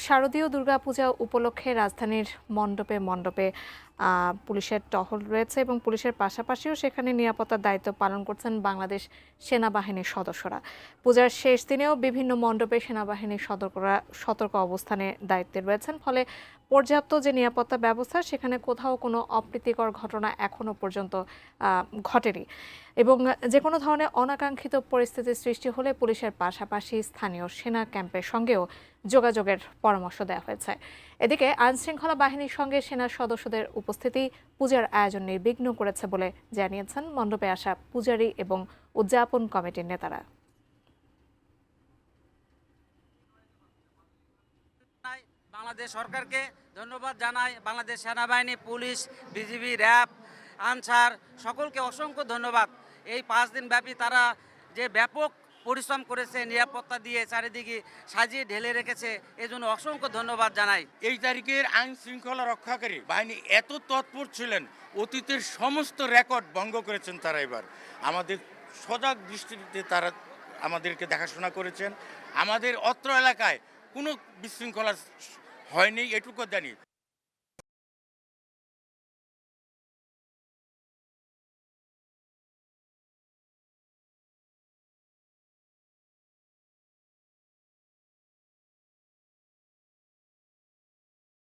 শারদীয় দুর্গাপূজা উপলক্ষে রাজধানীর মণ্ডপে মণ্ডপে পুলিশের টহল রয়েছে এবং পুলিশের পাশাপাশিও সেখানে নিরাপত্তার দায়িত্ব পালন করছেন বাংলাদেশ সেনাবাহিনীর সদস্যরা। পূজার শেষ দিনেও বিভিন্ন মণ্ডপে সেনাবাহিনীর সতর্ক অবস্থানে দায়িত্বে রয়েছেন, ফলে পর্যাপ্ত যে নিরাপত্তা ব্যবস্থা সেখানে কোথাও কোনো অপ্রীতিকর ঘটনা এখনো পর্যন্ত ঘটেনি এবং যে কোনো ধরনের অনাকাঙ্ক্ষিত পরিস্থিতির সৃষ্টি হলে পুলিশের পাশাপাশি স্থানীয় সেনা ক্যাম্পের সঙ্গেও যোগাযোগের পরামর্শ দেওয়া হয়েছে। এদিকে আইনশৃঙ্খলা বাহিনীর সঙ্গে সেনা সদস্যদের উপস্থিতি পূজার আয়োজন নির্বিঘ্ন করেছে বলে জানিয়েছেন মণ্ডপে আসা পূজারী এবং উদযাপন কমিটির নেতারা। বাংলাদেশ সরকারকে ধন্যবাদ জানাই। বাংলাদেশ সেনাবাহিনী, পুলিশ, বিজিবি, র্যাব, আনসার সকলকে অসংখ্য ধন্যবাদ। এই 5 দিন ব্যাপী তারা যে ব্যাপক পরিশ্রম করেছে, নিরাপত্তা দিয়ে চারিদিকে সাজিয়ে ঢেলে রেখেছে, এজন্য অসংখ্য ধন্যবাদ জানাই। এই তারিখের আইন শৃঙ্খলা রক্ষাকারী বাহিনী এত তৎপর ছিলেন, অতীতের সমস্ত রেকর্ড ভঙ্গ করেছেন তারা। এবার আমাদের সজাগ দৃষ্টিতে তারা আমাদেরকে দেখাশোনা করেছেন। আমাদের অত্র এলাকায় কোনো বিশৃঙ্খলা হয়নি, এটুকু জানি।